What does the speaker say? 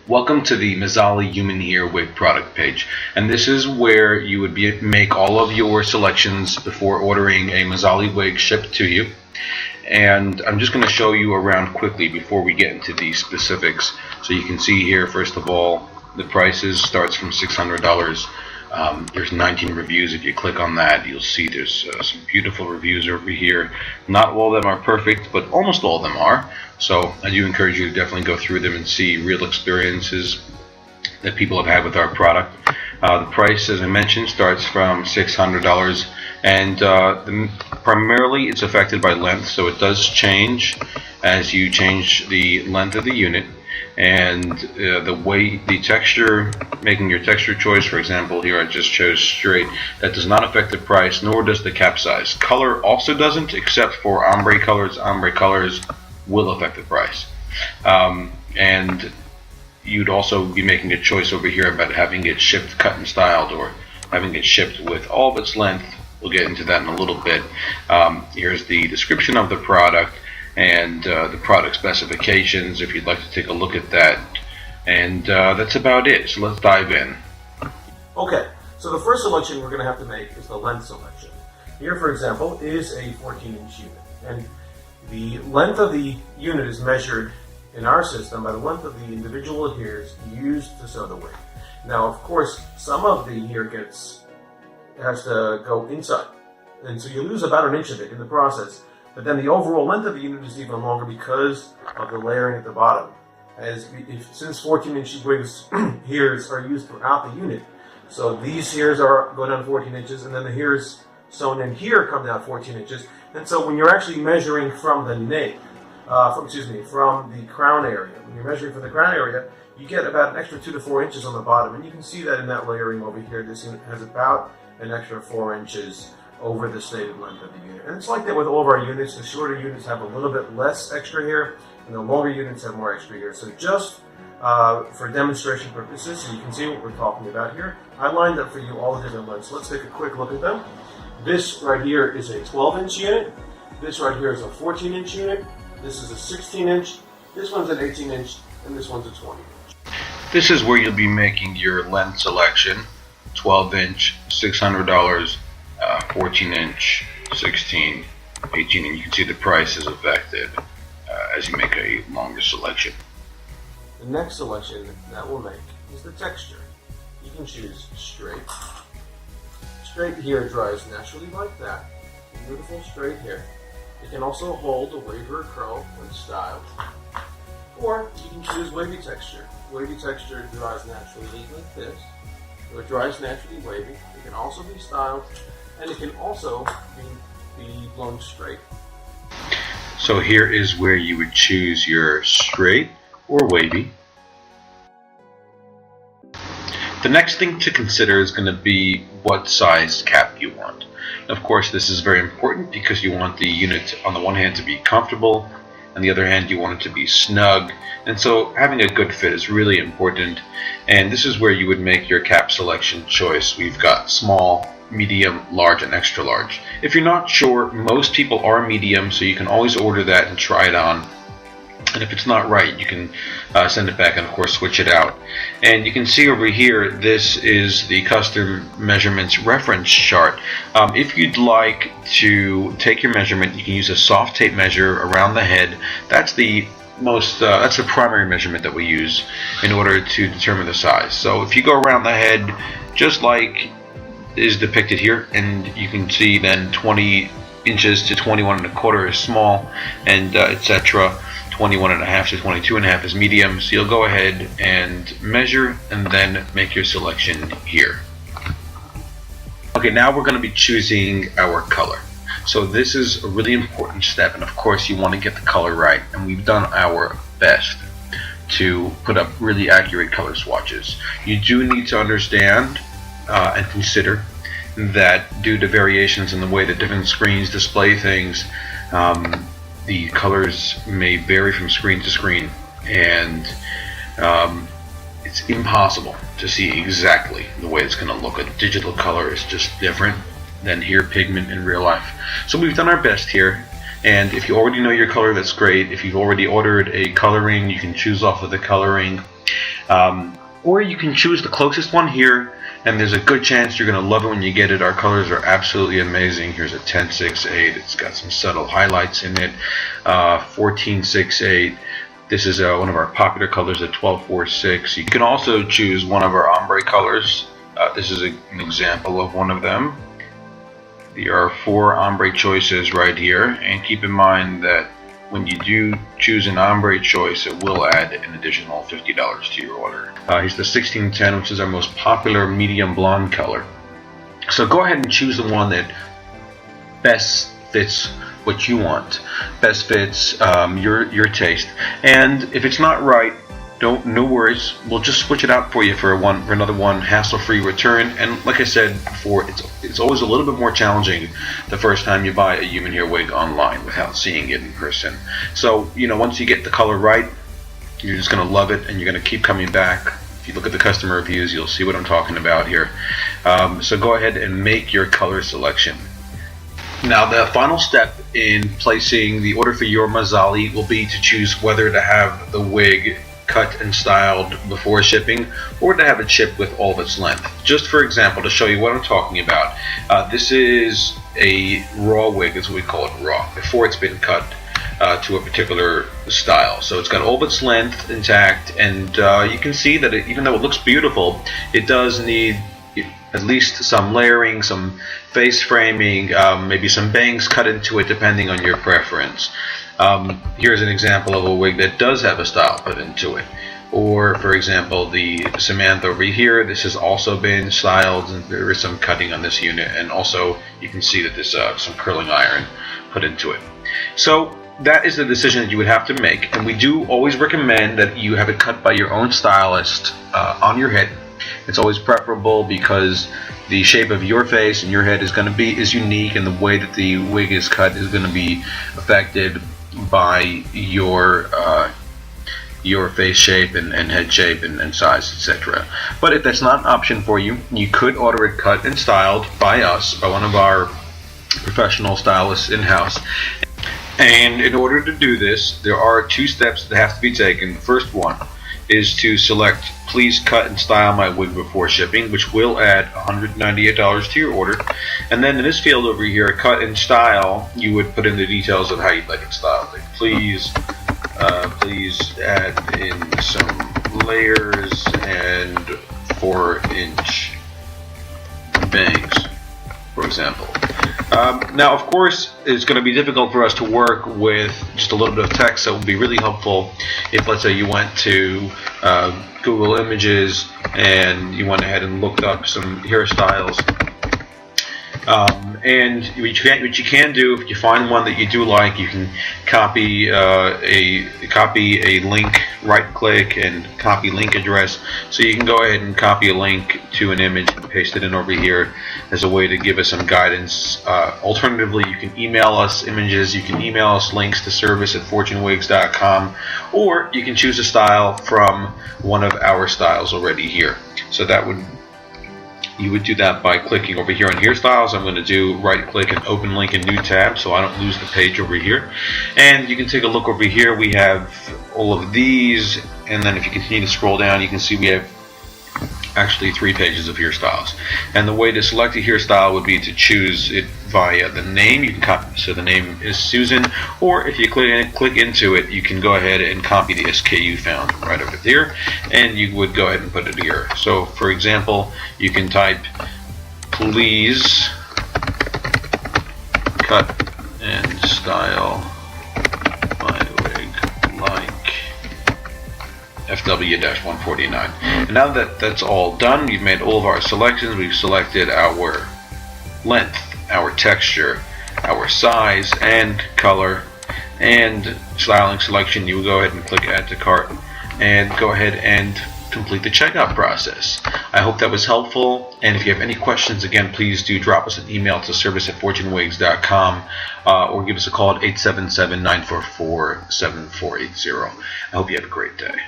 Welcome to the Mazali Human Hair Wig product page, and this is where you would make all of your selections before ordering a Mazali wig shipped to you. And I'm just going to show you around quickly before we get into the specifics. So you can see here, first of all, the prices starts from $600. There's 19 reviews. If you click on that, you'll see there's some beautiful reviews over here. Not all of them are perfect, but almost all of them are. So I do encourage you to definitely go through them and see real experiences that people have had with our product. The price, as I mentioned, starts from $600, and primarily it's affected by length, so it does change as you change the length of the unit. And the way the texture, making your texture choice, for example, here I just chose straight, that does not affect the price, nor does the cap size. Color also doesn't, except for ombre colors. Ombre colors will affect the price. And you'd also be making a choice over here about having it shipped cut and styled, or having it shipped with all of its length. We'll get into that in a little bit. Here's the description of the product and the product specifications if you'd like to take a look at that, and that's about it. So let's dive in. Okay, so the first selection we're going to have to make is the length selection. Here, for example, is a 14-inch unit, and the length of the unit is measured in our system by the length of the individual hairs used to sew the wig. Now, of course, some of the hair has to go inside, and so you lose about an inch of it in the process. But then the overall length of the unit is even longer because of the layering at the bottom. Since 14-inch wigs hairs are used throughout the unit, so these hairs go down 14 inches, and then the hairs sewn in here come down 14 inches. And so when you're actually measuring from the nape, from the crown area, when you're measuring from the crown area, you get about an extra 2 to 4 inches on the bottom, and you can see that in that layering over here. This unit has about an extra 4 inches over the stated length of the unit. And it's like that with all of our units. The shorter units have a little bit less extra hair, and the longer units have more extra hair. So just for demonstration purposes, so you can see what we're talking about here, I lined up for you all the different lengths. So let's take a quick look at them. This right here is a 12-inch unit. This right here is a 14-inch unit. This is a 16-inch. This one's an 18-inch, and this one's a 20-inch. This is where you'll be making your length selection: 12-inch, $600. 14-inch, 16, 18, and you can see the price is affected as you make a longer selection. The next selection that we'll make is the texture. You can choose straight. Straight hair dries naturally like that. Beautiful straight hair. It can also hold a wave or a curl when styled. Or you can choose wavy texture. Wavy texture dries naturally like this. So it dries naturally wavy. It can also be styled, and it can also be blown straight. So here is where you would choose your straight or wavy. The next thing to consider is going to be what size cap you want. Of course, this is very important because you want the unit on the one hand to be comfortable, on the other hand you want it to be snug, and so having a good fit is really important. And this is where you would make your cap selection choice. We've got small, medium, large, and extra large. If you're not sure, most people are medium, so you can always order that and try it on. And if it's not right, you can send it back and, of course, switch it out. And you can see over here, this is the custom measurements reference chart. If you'd like to take your measurement, you can use a soft tape measure around the head. That's the primary measurement that we use in order to determine the size. So if you go around the head, just like is depicted here, and you can see then 20 inches to 21.25 is small, and etc. 21.5 to 22.5 is medium. So you'll go ahead and measure and then make your selection here. Okay, now we're going to be choosing our color. So this is a really important step, and of course you want to get the color right, and we've done our best to put up really accurate color swatches. You do need to understand and consider that due to variations in the way that different screens display things, the colors may vary from screen to screen, and it's impossible to see exactly the way it's going to look. A digital color is just different than hair pigment in real life. So we've done our best here, and if you already know your color, that's great. If you've already ordered a coloring, you can choose off of the coloring. Or you can choose the closest one here, and there's a good chance you're going to love it when you get it. Our colors are absolutely amazing. Here's a 1068. It's got some subtle highlights in it. 1468. This is one of our popular colors, a 1246. You can also choose one of our ombre colors. This is an example of one of them. There are 4 ombre choices right here, and keep in mind that when you do choose an ombre choice, it will add an additional $50 to your order. Here's the 1610, which is our most popular medium blonde color. So go ahead and choose the one that best fits what you want, best fits your taste. And if it's not right, no worries. We'll just switch it out for you for another one, hassle-free return. And like I said before, it's always a little bit more challenging the first time you buy a human hair wig online without seeing it in person. So once you get the color right, you're just going to love it, and you're going to keep coming back. If you look at the customer reviews, you'll see what I'm talking about here. So go ahead and make your color selection. Now, the final step in placing the order for your Mazali will be to choose whether to have the wig cut and styled before shipping, or to have it shipped with all of its length. Just for example, to show you what I'm talking about, this is a raw wig, is what we call it, raw, before it's been cut to a particular style. So it's got all of its length intact, and you can see that even though it looks beautiful, it does need at least some layering, some face framing, maybe some bangs cut into it depending on your preference. Here's an example of a wig that does have a style put into it. Or, for example, the Samantha over here, this has also been styled, and there is some cutting on this unit, and also you can see that there's some curling iron put into it. So that is the decision that you would have to make, and we do always recommend that you have it cut by your own stylist on your head. It's always preferable because the shape of your face and your head is unique, and the way that the wig is cut is going to be affected by your face shape and head shape and size, etc. But if that's not an option for you, you could order it cut and styled by us, by one of our professional stylists in-house. And in order to do this, there are 2 steps that have to be taken. The first one is to select "Please cut and style my wig before shipping," which will add $198 to your order. And then in this field over here, "Cut and style," you would put in the details of how you'd like it styled. Like, please add in some layers and 4-inch bangs, for example. Now, of course, it's going to be difficult for us to work with just a little bit of text, so it would be really helpful if, let's say, you went to Google Images and you went ahead and looked up some hairstyles. And what you can do, if you find one that you do like, you can copy a link, right-click, and copy link address. So you can go ahead and copy a link to an image and paste it in over here as a way to give us some guidance. Alternatively, you can email us images, you can email us links to service@fortunewigs.com, or you can choose a style from one of our styles already here. So you would do that by clicking over here on hairstyles. I'm going to do right-click and open link in new tab so I don't lose the page over here. And you can take a look over here. We have all of these, and then if you continue to scroll down, you can see we have actually 3 pages of hairstyles. And the way to select a hairstyle would be to choose it via the name. You can copy, so the name is Susan, or if you click into it, you can go ahead and copy the SKU found right over there, and you would go ahead and put it here. So for example, you can type "Please cut and style my wig like FW-149. And now that that's all done, we've made all of our selections. We've selected our length, our texture, our size and color, and styling selection. You will go ahead and click Add to Cart and go ahead and complete the checkout process. I hope that was helpful, and if you have any questions, again, please do drop us an email to service@fortunewigs.com or give us a call at 877-944-7480. I hope you have a great day.